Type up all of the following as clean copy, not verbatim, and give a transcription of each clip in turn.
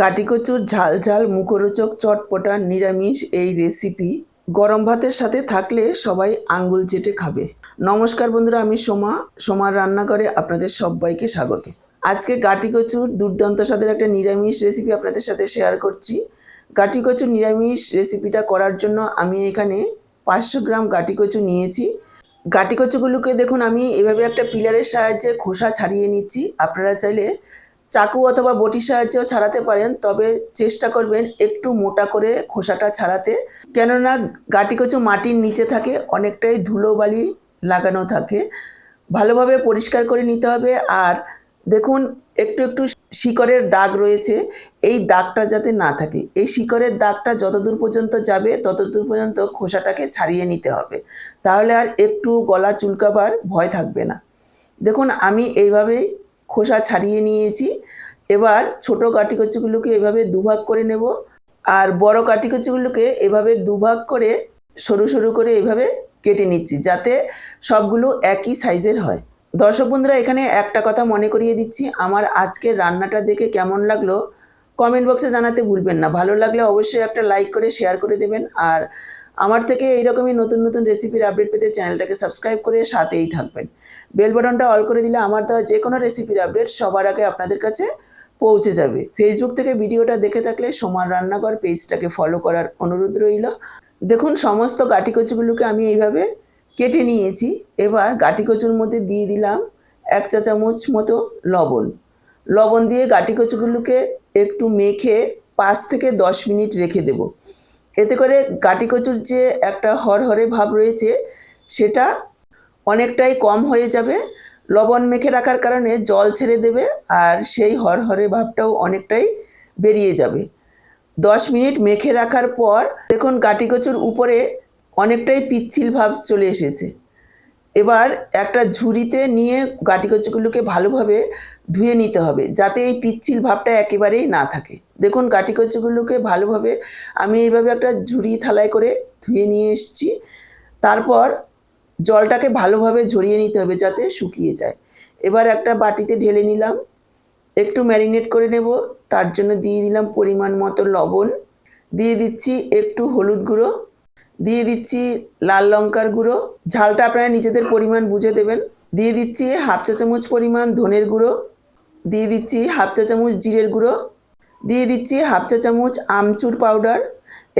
গাটি কচুর ঝাল ঝাল মুখরোচক চটপটা নিরামিষ এই রেসিপি গরম ভাতের সাথে থাকলে সবাই আঙ্গুল চেটে খাবে। নমস্কার বন্ধুরা, আমি সোমার রান্নাঘরে আপনাদের সবাইকে স্বাগত। আজকে গাটি কচুর দুর্দান্ত স্বাদের একটা নিরামিষ রেসিপি আপনাদের সাথে শেয়ার করছি। গাটি কচুর নিরামিষ রেসিপিটা করার জন্য আমি এখানে 500 গ্রাম গাটি কচু নিয়েছি। গাটি কচুগুলোকে দেখুন আমি এভাবে একটা পিলারের সাহায্যে খোসা ছাড়িয়ে নিচ্ছি। আপনারা চাইলে চাকু অথবা বটির সাহায্যেও ছাড়াতে পারেন, তবে চেষ্টা করবেন একটু মোটা করে খোসাটা ছাড়াতে, কেননা গাটি কচু মাটির নিচে থাকে, অনেকটাই ধুলোবালি লাগানো থাকে। ভালোভাবে পরিষ্কার করে নিতে হবে। আর দেখুন একটু একটু শিকড়ের দাগ রয়েছে, এই দাগটা যাতে না থাকে। এই শিকড়ের দাগটা যতদূর পর্যন্ত যাবে ততদূর পর্যন্ত খোসাটাকে ছাড়িয়ে নিতে হবে, তাহলে আর একটু গলা চুলকাবার ভয় থাকবে না। দেখুন আমি এইভাবেই খোসা ছাড়িয়ে নিয়েছি। এবার ছোট গাটি কচুগুলোকে এভাবে দুভাগ করে নেব, আর বড় গাটি কচুগুলোকে এভাবে দুভাগ করে সরু সরু করে এভাবে কেটে নিচ্ছি, যাতে সবগুলো একই সাইজের হয়। দর্শক বন্ধুরা, এখানে একটা কথা মনে করিয়ে দিচ্ছি, আমার আজকের রান্নাটা দেখে কেমন লাগলো কমেন্ট বক্সে জানাতে ভুলবেন না। ভালো লাগলে অবশ্যই একটা লাইক করে শেয়ার করে দেবেন। আর আমার থেকে এইরকমই নতুন নতুন রেসিপির আপডেট পেতে চ্যানেলটাকে সাবস্ক্রাইব করে সাথেই থাকবেন। বেল বাটনটা অল করে দিলে আমার দেওয়া যে কোনো রেসিপির আপডেট সবার আগে আপনাদের কাছে পৌঁছে যাবে। ফেসবুক থেকে ভিডিওটা দেখে থাকলে সোমার রান্নাঘর পেজটাকে ফলো করার অনুরোধ রইল। দেখুন সমস্ত গাটি কচুগুলোকে আমি এইভাবে কেটে নিয়েছি। এবার গাটি কচুর মধ্যে দিয়ে দিলাম 1 চা চামচ মতো লবণ। লবণ দিয়ে গাটি কচুগুলোকে একটু মেখে 5 থেকে 10 মিনিট রেখে দেব। এতে করে গাটি কচুর যে একটা হরহরে ভাব রয়েছে সেটা অনেকটাই কম হয়ে যাবে। লবণ মেখে রাখার কারণে জল ছেড়ে দেবে, আর সেই হরহরে ভাবটাও অনেকটাই বেরিয়ে যাবে। 10 মিনিট মেখে রাখার পর দেখুন গাটি কচুর উপরে অনেকটাই পিচ্ছিল ভাব চলে এসেছে। এবার একটা ঝুড়িতে নিয়ে গাটি কচুগুলোকে ভালোভাবে ধুয়ে নিতে হবে, যাতে এই পিচ্ছিল ভাবটা একেবারেই না থাকে। দেখুন গাটি কচুগুলোকে ভালোভাবে আমি এইভাবে একটা ঝুড়ি থালায় করে ধুয়ে নিয়ে এসেছি। তারপর জলটাকে ভালোভাবে ঝরিয়ে নিতে হবে যাতে শুকিয়ে যায়। এবার একটা বাটিতে ঢেলে নিলাম, একটু ম্যারিনেট করে নেব। তার জন্য দিয়ে দিলাম পরিমাণ মতো লবণ, দিয়ে দিচ্ছি একটু হলুদ গুঁড়ো, দিয়ে দিচ্ছি লাল লঙ্কার গুঁড়ো, ঝালটা আপনারা নিজেদের পরিমাণ বুঝে দেবেন। দিয়ে দিচ্ছি 1/2 চা চামচ পরিমাণ ধনের গুঁড়ো, দিয়ে দিচ্ছি 1/2 চা চামচ জিরের গুঁড়ো, দিয়ে দিচ্ছি 1/2 চা চামচ আমচুর পাউডার।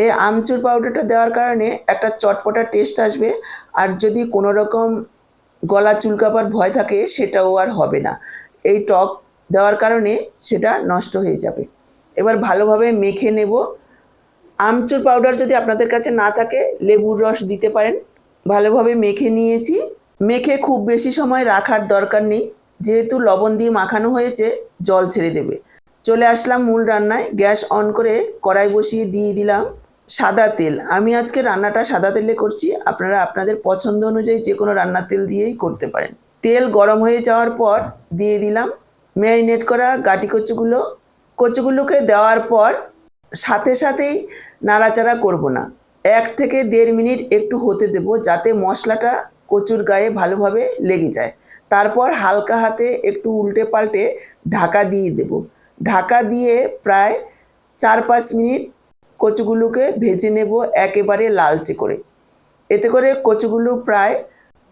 এই আমচুর পাউডারটা দেওয়ার কারণে একটা চটপটা টেস্ট আসবে, আর যদি কোনো রকম গলা চুলকাবার ভয় থাকে সেটাও আর হবে না। এই টক দেওয়ার কারণে সেটা নষ্ট হয়ে যাবে। এবার ভালোভাবে মেখে নেব। আমচুর পাউডার যদি আপনাদের কাছে না থাকে লেবুর রস দিতে পারেন। ভালোভাবে মেখে নিয়েছি। মেখে খুব বেশি সময় রাখার দরকার নেই, যেহেতু লবণ দিয়ে মাখানো হয়েছে জল ছেড়ে দেবে। চলে আসলাম মূল রান্নায়। গ্যাস অন করে কড়াই বসিয়ে দিয়ে দিলাম সাদা তেল। আমি আজকে রান্নাটা সাদা তেলে করছি, আপনারা আপনাদের পছন্দ অনুযায়ী যে কোনো রান্নার তেল দিয়েই করতে পারেন। তেল গরম হয়ে যাওয়ার পর দিয়ে দিলাম ম্যারিনেট করা গাটি কচুগুলোকে দেওয়ার পর সাথে সাথেই নাড়াচাড়া করব না, 1 থেকে 1.5 মিনিট একটু হতে দেব, যাতে মশলাটা কচুর গায়ে ভালোভাবে লেগে যায়। তারপর হালকা হাতে একটু উল্টে পাল্টে ঢাকা দিয়ে দেব। ঢাকা দিয়ে প্রায় 4-5 মিনিট কচুগুলোকে ভেজে নেব একেবারে লালচে করে। এতে করে কচুগুলো প্রায়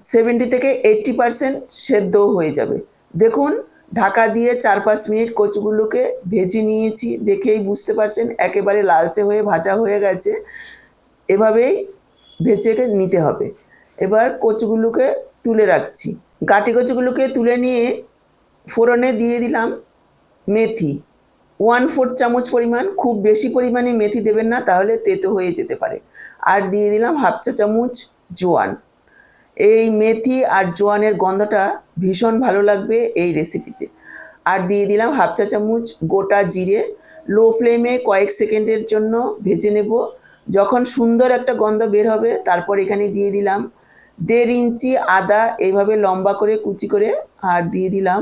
70 থেকে 80% সেদ্ধ হয়ে যাবে। দেখুন ঢাকা দিয়ে 4-5 মিনিট কচুগুলোকে ভেজে নিয়েছি, দেখেই বুঝতে পারছেন একেবারে লালচে হয়ে ভাজা হয়ে গেছে। এভাবেই ভেজে নিতে হবে। এবার কচুগুলোকে তুলে রাখছি। গাটি কচুগুলোকে তুলে নিয়ে ফোড়নে দিয়ে দিলাম মেথি 1/4 চামচ পরিমাণ। খুব বেশি পরিমাণে মেথি দেবেন না, তাহলে তেতো হয়ে যেতে পারে। আর দিয়ে দিলাম 1/2 চা চামচ জোয়ান। এই মেথি আর জোয়ানের গন্ধটা ভীষণ ভালো লাগবে এই রেসিপিতে। আর দিয়ে দিলাম 1/2 চা চামচ গোটা জিরে। লো ফ্লেমে কয়েক সেকেন্ডের জন্য ভেজে নেব। যখন সুন্দর একটা গন্ধ বের হবে তারপর এখানে দিয়ে দিলাম 1.5 ইঞ্চি আদা এইভাবে লম্বা করে কুচি করে, আর দিয়ে দিলাম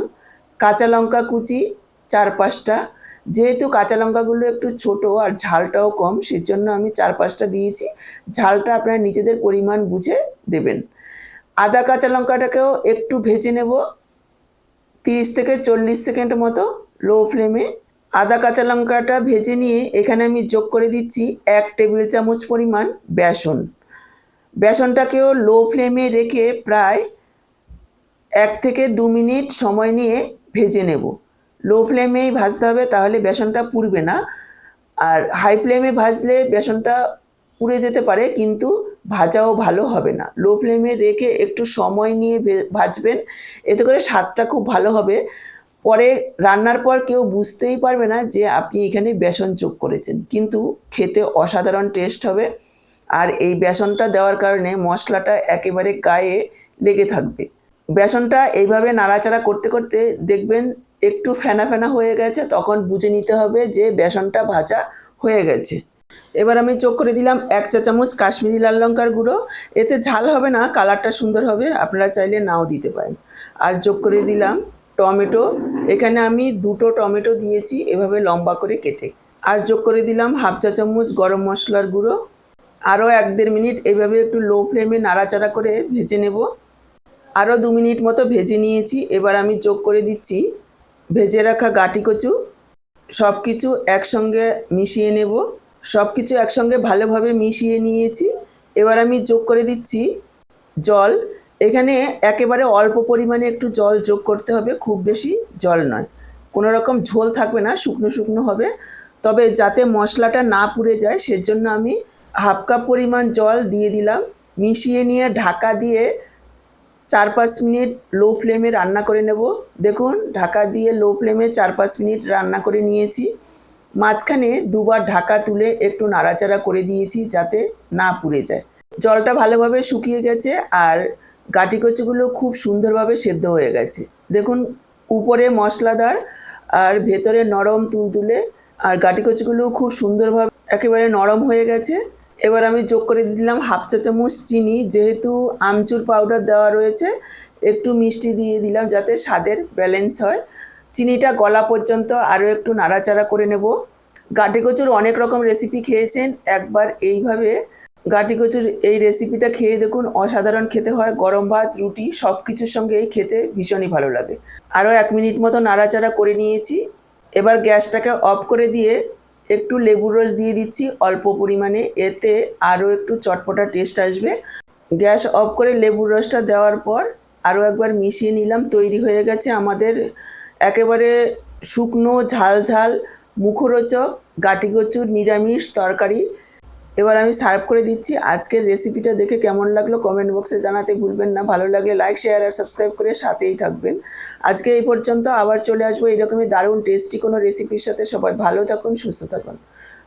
কাঁচা লঙ্কা কুচি 4-5টা। যেহেতু কাঁচা লঙ্কাগুলো একটু ছোট আর ঝালটাও কম, সেজন্য আমি 4-5টা দিয়েছি। ঝালটা আপনারা নিজেদের পরিমাণ বুঝে দেবেন। আদা কাঁচা লঙ্কাটাকেও একটু ভেজে নেব 30 থেকে 40 সেকেন্ড মতো লো ফ্লেমে। আদা কাঁচা লঙ্কাটা ভেজে নিয়ে এখানে আমি যোগ করে দিচ্ছি 1 টেবিল চামচ পরিমাণ বেসন। বেসনটাকেও লো ফ্লেমে রেখে প্রায় 1 থেকে 2 মিনিট সময় নিয়ে ভেজে নেব। লো ফ্লেমেই ভাজতে হবে, তাহলে বেসনটা পুড়বে না। আর হাই ফ্লেমে ভাজলে বেসনটা পুড়ে যেতে পারে, কিন্তু ভাজাও ভালো হবে না। লো ফ্লেমে রেখে একটু সময় নিয়ে ভাজবেন, এতে করে স্বাদটা খুব ভালো হবে। পরে রান্নার পর কেউ বুঝতেই পারবে না যে আপনি এখানে বেসন যোগ করেছেন, কিন্তু খেতে অসাধারণ টেস্ট হবে। আর এই বেসনটা দেওয়ার কারণে মশলাটা একেবারে গায়ে লেগে থাকবে। বেসনটা এইভাবে নাড়াচাড়া করতে করতে দেখবেন একটু ফেনা ফেনা হয়ে গেছে, তখন বুঝে নিতে হবে যে বেসনটা ভাজা হয়ে গেছে। এবার আমি যোগ করে দিলাম 1 চা চামচ কাশ্মীরি লাল লঙ্কার গুঁড়ো। এতে ঝাল হবে না, কালারটা সুন্দর হবে, আপনারা চাইলে নাও দিতে পারেন। আর যোগ করে দিলাম টমেটো। এখানে আমি 2টো টমেটো দিয়েছি এভাবে লম্বা করে কেটে। আর যোগ করে দিলাম 1/2 চা চামচ গরম মশলার গুঁড়ো। আরও 1-1.5 মিনিট এইভাবে একটু লো ফ্লেমে নাড়াচাড়া করে ভেজে নেব। আরও 2 মিনিট মতো ভেজে নিয়েছি। এবার আমি যোগ করে দিচ্ছি ভেজে রাখা গাঁটি কচু। সব কিছু একসঙ্গে মিশিয়ে নেব। সব কিছু একসঙ্গে ভালোভাবে মিশিয়ে নিয়েছি। এবার আমি যোগ করে দিচ্ছি জল। এখানে একেবারে অল্প পরিমাণে একটু জল যোগ করতে হবে, খুব বেশি জল নয়। কোনো রকম ঝোল থাকবে না, শুকনো শুকনো হবে। তবে যাতে মশলাটা না পুড়ে যায় সেজন্য আমি 1/2 কাপ পরিমাণ জল দিয়ে দিলাম। মিশিয়ে নিয়ে ঢাকা দিয়ে 4-5 মিনিট লো ফ্লেমে রান্না করে নেব। দেখুন ঢাকা দিয়ে লো ফ্লেমে 4-5 মিনিট রান্না করে নিয়েছি। মাঝখানে দুবার ঢাকা তুলে একটু নাড়াচাড়া করে দিয়েছি যাতে না পুড়ে যায়। জলটা ভালোভাবে শুকিয়ে গেছে আর গাঁটি কচুগুলো খুব সুন্দরভাবে সেদ্ধ হয়ে গেছে। দেখুন উপরে মশলাদার আর ভেতরে নরম তুলতুলে, আর গাঁটি কচুগুলো খুব সুন্দরভাবে একেবারে নরম হয়ে গেছে। এবার আমি যোগ করে দিলাম 1/2 চা চামচ চিনি। যেহেতু আমচুর পাউডার দেওয়া রয়েছে, একটু মিষ্টি দিয়ে দিলাম যাতে স্বাদের ব্যালেন্স হয়। চিনিটা গলা পর্যন্ত আরও একটু নাড়াচাড়া করে নেব। গাঁটি কচুর অনেক রকম রেসিপি খেয়েছেন, একবার এইভাবে গাঁটি কচুর এই রেসিপিটা খেয়ে দেখুন, অসাধারণ খেতে হয়। গরম ভাত, রুটি সব কিছুর সঙ্গেই খেতে ভীষণই ভালো লাগে। আরও 1 মিনিট মতো নাড়াচাড়া করে নিয়েছি। এবার গ্যাসটাকে অফ করে দিয়ে একটু লেবুর রস দিয়ে দিচ্ছি অল্প পরিমাণে, এতে আরও একটু চটপটা টেস্ট আসবে। গ্যাস অফ করে লেবুর রসটা দেওয়ার পর আরও একবার মিশিয়ে নিলাম। তৈরি হয়ে গেছে আমাদের একেবারে শুকনো ঝাল ঝাল মুখরোচক গাঁটি কচুর নিরামিষ তরকারি। এবার আমি সার্ভ করে দিচ্ছি। আজকের রেসিপিটা দেখে কেমন লাগলো কমেন্ট বক্সে জানাতে ভুলবেন না। ভালো লাগলে লাইক, শেয়ার আর সাবস্ক্রাইব করে সাথেই থাকবেন। আজকে এই পর্যন্ত, আবার চলে আসবো এরকমই দারুণ টেস্টি কোনো রেসিপির সাথে। সবাই ভালো থাকুন, সুস্থ থাকুন।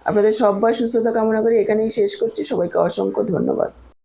আপনাদের সবাই সুস্থতা কামনা করে এখানেই শেষ করছি। সবাইকে অসংখ্য ধন্যবাদ।